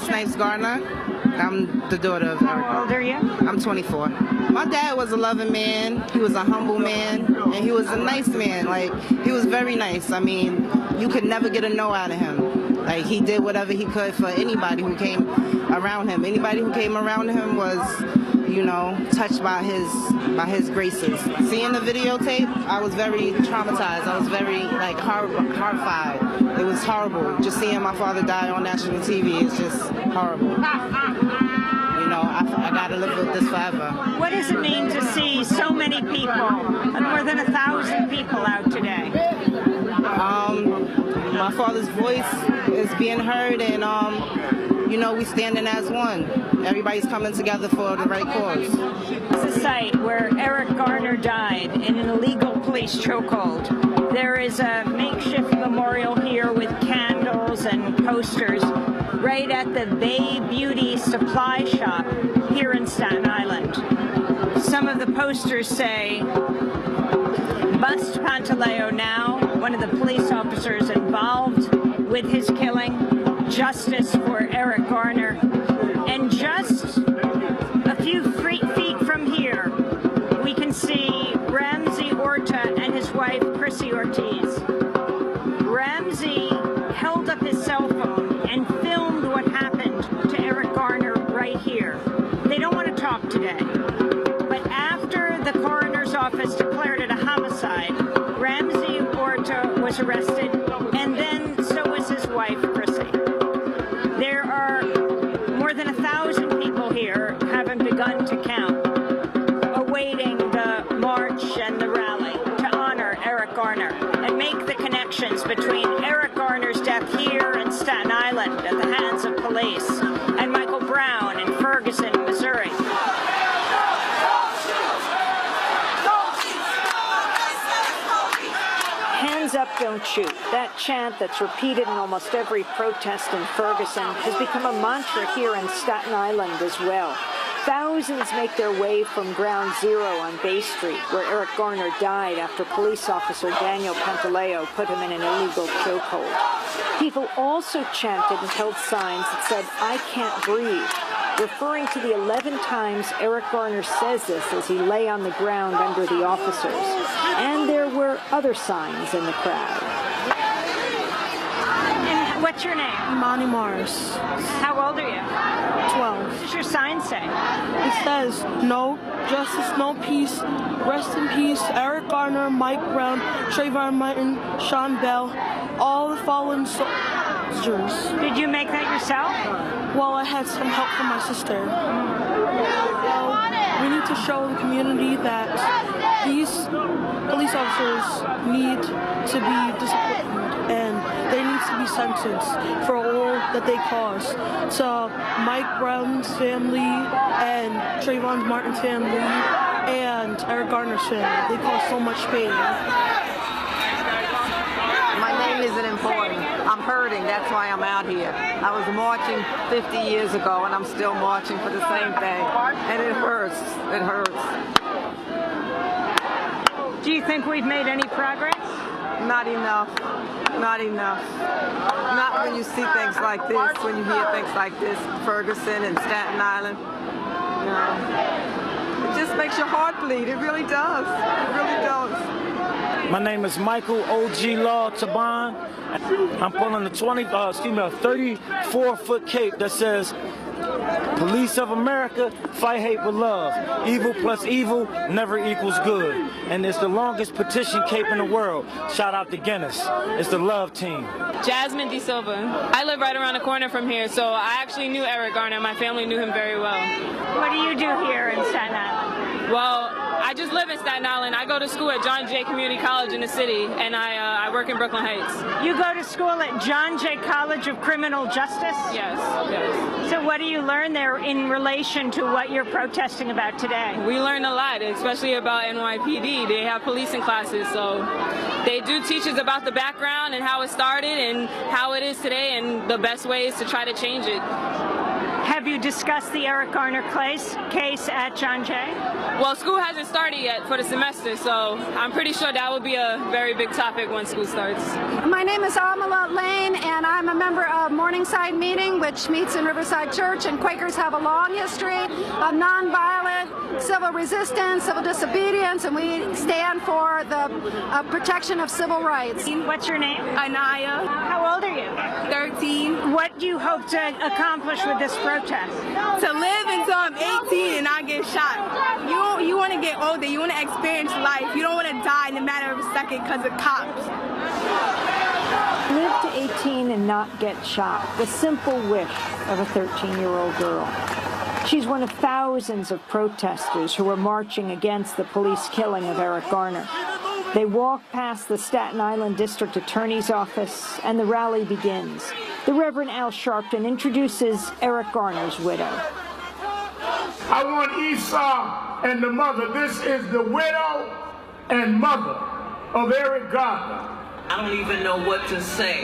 name's Garner. I'm the daughter of Eric. How old are you? I'm 24. My dad was a loving man. He was a humble man, and he was a nice man. Like, he was very nice. I mean, you could never get a no out of him. Like, he did whatever he could for anybody who came around him. Anybody who came around him was, you know, touched by his graces. Seeing the videotape, I was very traumatized. I was very, like, horrified. It was horrible. Just seeing my father die on national TV is just horrible. You know, I gotta live with this forever. What does it mean to see so many people, more than 1,000 people out today? My father's voice is being heard, and you know, we standing as one. Everybody's coming together for the right cause. It's a site where Eric Garner died in an illegal police chokehold. There is a makeshift memorial here with candles and posters right at the Bay Beauty Supply Shop here in Staten Island. Some of the posters say, "Bust Pantaleo now," one of the police officers involved with his killing, "Justice for Eric Garner." And just a few feet from here, we can see Ramsey Orta and his wife, Chrissy Ortiz. Ramsey held up his cell phone and filmed what happened to Eric Garner right here. They don't want to talk today. But after the coroner's office declared it a homicide, Ramsey Orta was arrested, and then so was his wife, Chrissy. There are more than 1,000 people here, haven't begun to count, awaiting the march and the rally to honor Eric Garner and make the connections between Eric Garner's death here in Staten Island at the hands of police and Michael Brown in Ferguson, Missouri. Hands up, don't shoot. That chant that's repeated in almost every protest in Ferguson has become a mantra here in Staten Island as well. Thousands make their way from Ground Zero on Bay Street, where Eric Garner died after police officer Daniel Pantaleo put him in an illegal chokehold. People also chanted and held signs that said, "I can't breathe," referring to the 11 times Eric Garner says this as he lay on the ground under the officers. And there were other signs in the crowd. And what's your name? Imani Morrias. How old are you? 12. What does your sign say? It says, "No justice, no peace. Rest in peace, Eric Garner, Mike Brown, Trayvon Martin, Sean Bell, all the fallen soldiers." Did you make that yourself? Well, I had some help from my sister. Well, we need to show the community that these police officers need to be disciplined and they need to be sentenced for all that they caused to Mike Brown's family and Trayvon Martin's family and Eric Garner's family. They caused so much pain. My name isn't important. I'm hurting. That's why I'm out here. I was marching 50 years ago, and I'm still marching for the same thing. And it hurts. It hurts. Do you think we've made any progress? Not enough. Not enough. Not when you see things like this, when you hear things like this, Ferguson and Staten Island. You know, it just makes your heart bleed. It really does. It really does. My name is Michael O.G. Law Taban. I'm pulling a 34-foot cape that says, "Police of America, fight hate with love. Evil plus evil never equals good." And it's the longest petition cape in the world. Shout out to Guinness. It's the love team. Jasmine De Silva. I live right around the corner from here, so I actually knew Eric Garner. My family knew him very well. What do you do here in Staten Island? Well, I just live in Staten Island. I go to school at John Jay Community College in the city, and I work in Brooklyn Heights. You go to school at John Jay College of Criminal Justice? Yes, yes. So what do you learn there in relation to what you're protesting about today? We learn a lot, especially about NYPD. They have policing classes, so they do teach us about the background and how it started and how it is today and the best ways to try to change it. Have you discussed the Eric Garner case at John Jay? Well, school hasn't started yet for the semester, so I'm pretty sure that will be a very big topic when school starts. My name is Amala Lane, and I'm a member of Morningside Meeting, which meets in Riverside Church, and Quakers have a long history of nonviolent civil resistance, civil disobedience, and we stand for the protection of civil rights. What's your name? Anaya. How old are you? 13. What do you hope to accomplish with this protest? To live until I'm 18 and not get shot. You want to get older. You want to experience life. You don't want to die in a matter of a second because of cops. Live to 18 and not get shot. The simple wish of a 13-year-old girl. She's one of thousands of protesters who are marching against the police killing of Eric Garner. They walk past the Staten Island District Attorney's office, and the rally begins. The Reverend Al Sharpton introduces Eric Garner's widow. I want Esau and the mother. This is the widow and mother of Eric Garner. I don't even know what to say.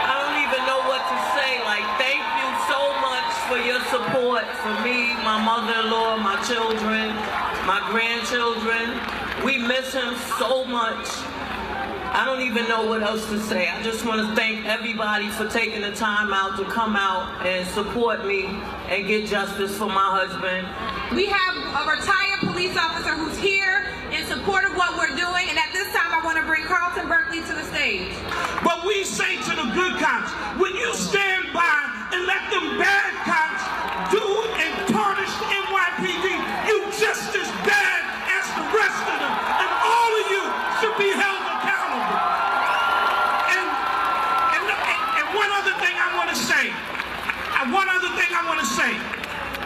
I don't even know what to say. Like, thank you so much for your support for me, my mother-in-law, my children, my grandchildren. We miss him so much. I don't even know what else to say. I just want to thank everybody for taking the time out to come out and support me and get justice for my husband. We have a retired police officer who's here in support of what we're doing, and at this time I want to bring Carlton Berkeley to the stage. But we say to the good cops, when you stand by and let them bad cops do and tarnish the NYPD, you just as bad as the rest of them, and all of you should be held accountable. And one other thing I want to say,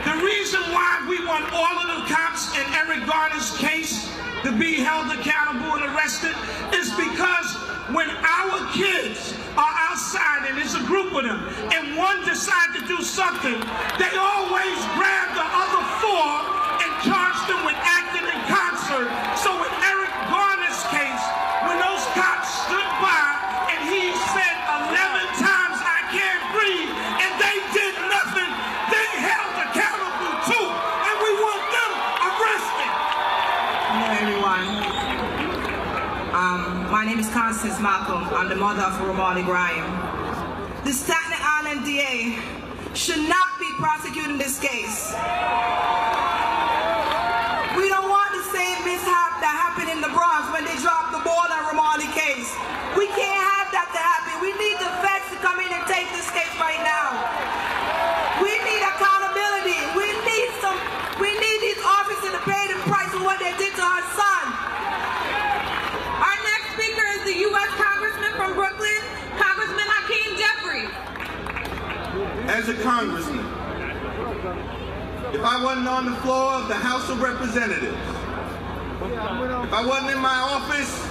the reason why we want all of the cops in Eric Garner's case to be held accountable and arrested is because when our kids are outside and there's a group of them and one decides to do something, they always grab the other four and charge them with acting in concert. So in Eric Garner's case, when those cops stood by and he said 11 times, "I can't breathe," and they did nothing, they held accountable too, and we want them arrested. Hello everyone. My name is Constance Malcolm. I'm the mother of Romali Graham. The Staten Island DA should not be prosecuting this case. We don't want the same mishap that happened in the Bronx when they dropped the ball on Romali case. We can't have that to happen. We need the feds to come in and take this case right now. We need accountability. We need these officers to pay the price for what they did to our son. Our next speaker is the U.S. Congressman from Brooklyn, Congressman Hakeem Jeffries. As a congressman, if I wasn't on the floor of the House of Representatives, if I wasn't in my office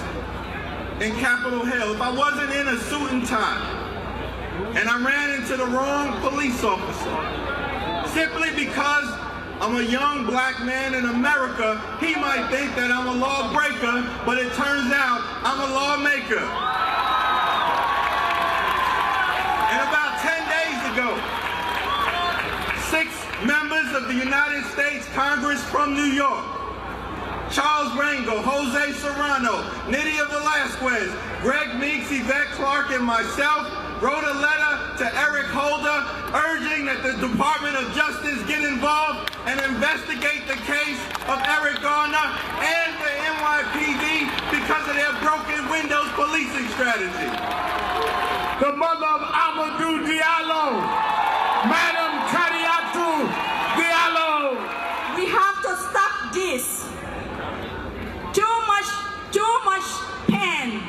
in Capitol Hill, if I wasn't in a suit and tie, and I ran into the wrong police officer, simply because I'm a young black man in America, he might think that I'm a lawbreaker, but it turns out I'm a lawmaker. And about 10 days ago, 6 members of the United States Congress from New York, Charles Rangel, Jose Serrano, Nydia Velasquez, Greg Meeks, Yvette Clarke, and myself wrote a letter to Eric Holder urging that the Department of Justice get involved and investigate the case of Eric Garner and the NYPD because of their broken windows policing strategy. The mother of Amadou Diallo, Madam Kadiatou Diallo. We have to stop this. Too much pain,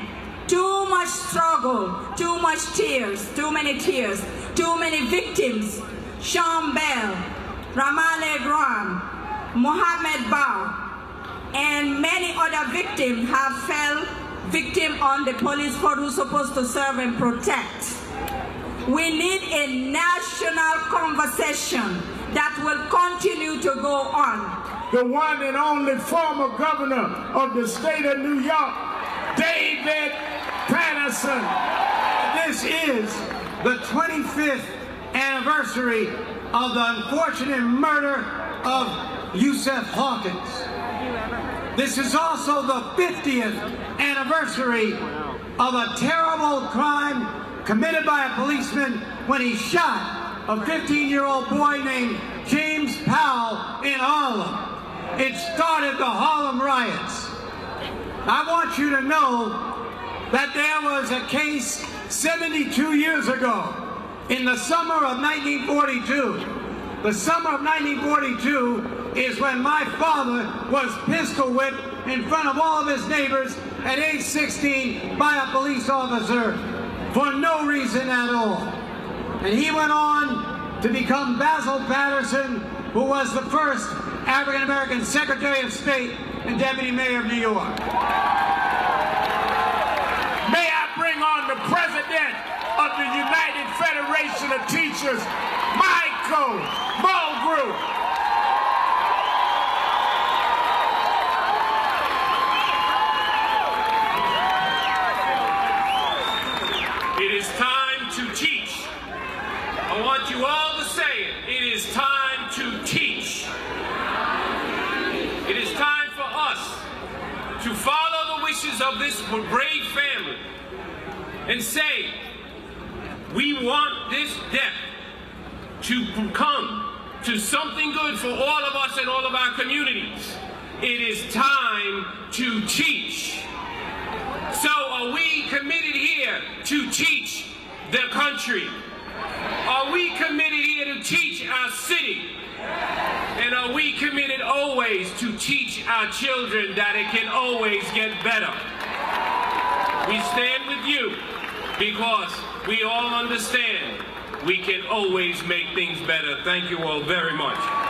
too much struggle, too much tears, too many victims. Sean Bell, Ramale Graham, Mohammed Bao, and many other victims have fell victim on the police force who's supposed to serve and protect. We need a national conversation that will continue to go on. The one and only former governor of the state of New York, David Patterson. This is the 25th anniversary of the unfortunate murder of Yusuf Hawkins. This is also the 50th anniversary of a terrible crime committed by a policeman when he shot a 15-year-old boy named James Powell in Harlem. It started the Harlem riots. I want you to know that there was a case 72 years ago in the summer of 1942. The summer of 1942 is when my father was pistol whipped in front of all of his neighbors at age 16 by a police officer for no reason at all. And he went on to become Basil Patterson, who was the first African-American Secretary of State and Deputy Mayor of New York. May I bring on the President of the United Federation of Teachers, Michael Mulgrew. It is time to teach. I want you all to say it. It is time to teach. It is time for us to follow the wishes of this brave family and say, we want this death to come to something good for all of us and all of our communities. It is time to teach. So are we committed here to teach the country? Are we committed here to teach our city? And are we committed always to teach our children that it can always get better? We stand with you because we all understand we can always make things better. Thank you all very much.